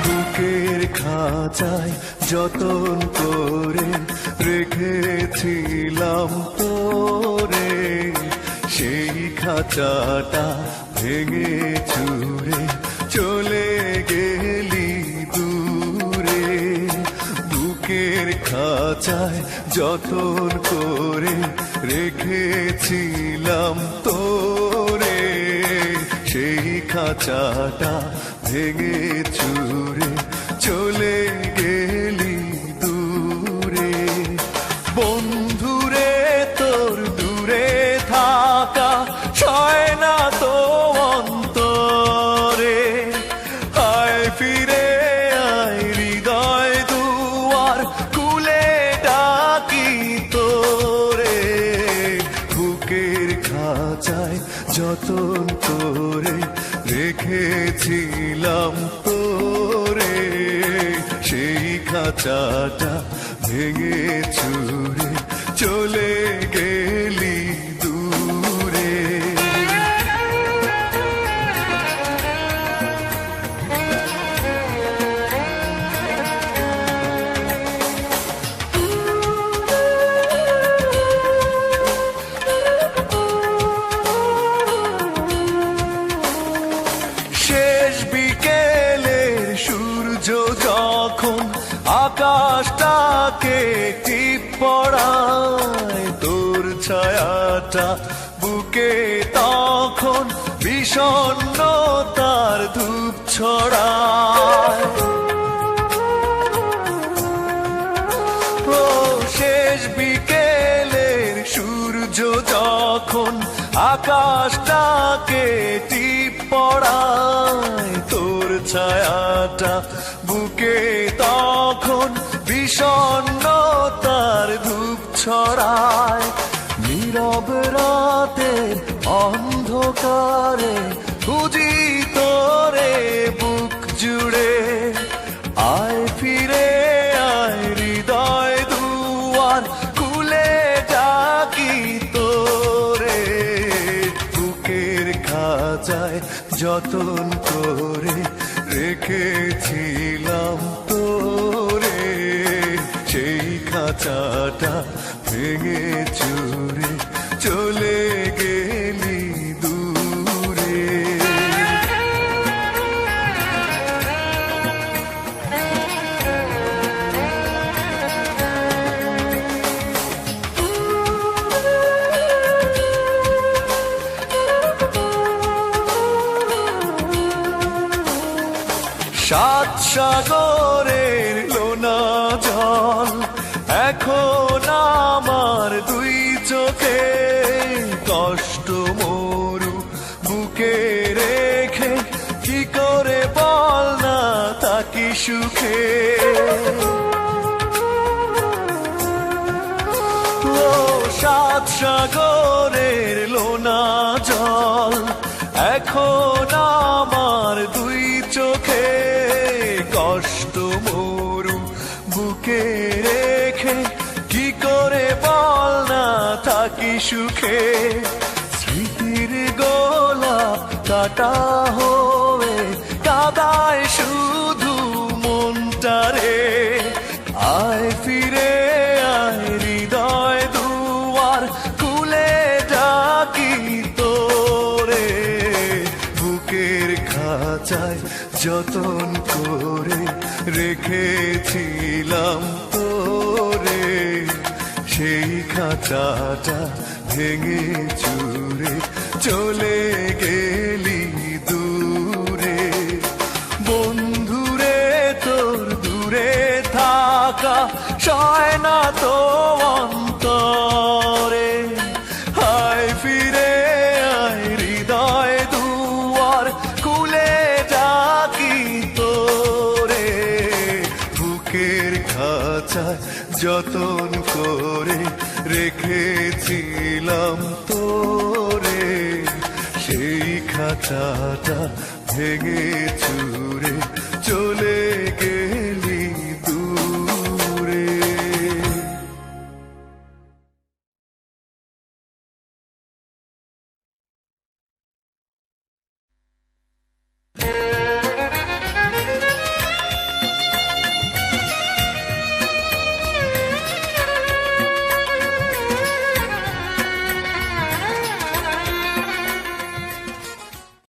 বুকের খাঁচায় যতন করে রেখেছিলাম তোরে, সেই খাঁচাটা ভেঙে চুরে চলে গেলি দূরে। বুকের খাঁচায় যতন করে রেখেছিলাম তোরে, সেই খাঁচাটা ভেঙে চুরে চলে গেলি দূরে। বন্ধুরে তোর দূরে থাকা সয় না তো অন্তরে, আয় ফিরে আয় হৃদয় দুয়ার খুলে ডাকি তোরে। বুকের খাঁচায় যতন করে রেখেছিলাম তোরে, সেই খাঁচাটা ভেঙে চুরে চলে গেলি দূরে। শেষ বিকেলের সূর্য যখন আকাশটাকে টিপ পড়ায়, তোর ছায়াটা বুকে তখন বিষণ্ণতার ধূপ ছড়ায়। ও শেষ বিকেলের সূর্য যখন আকাশটাকে টিপ পড়ায়, তোর ছায়াটা বুকে তখন বিষণ্ণতার ধূপ ছড়ায়। নীরব রাতের অন্ধকারে খুঁজি তোরে বুক জুড়ে, আয় ফিরে আয় হৃদয় দুয়ার খুলে ডাকি তোরে। বুকের খাঁচায় যতন করে রেখেছিলাম তোরে, সেই খাঁচাটা ভেঙে চুরে চলে গেলি দূরে। সাত সাগরের লোনা জল এখন আমার দুই চোখে, কষ্ট মরু বুকে রেখে কি করে বল না থাকি সুখে। ও সাত সাগরের লোনা জল এখন আমার দুই চোখে, কষ্ট মরু বুকে রেখে কি করে বল না থাকি সুখে। স্মৃতির গোলাপ কাটা হয়ে কাদায় শুধু মনটারে, আয় ফিরে আয় হৃদয় দুয়ার খুলে ডাকি তোরে। বুকের খাঁচায় যতন করে রেখেছিলাম তোরে, সেই খাঁচাটা ভেঙে চুরে চলে গেলি দূরে। বন্ধুরে তোর দূরে থাকা সয় না তো অন্তরে, হায় ফিরে আয় হৃদয় দুয়ার খুলে ডাকি তোরে। বুকের খাঁচায় যতন করে রেখেছিলাম তোরে, সেই খাঁচাটা ভেঙে চুরে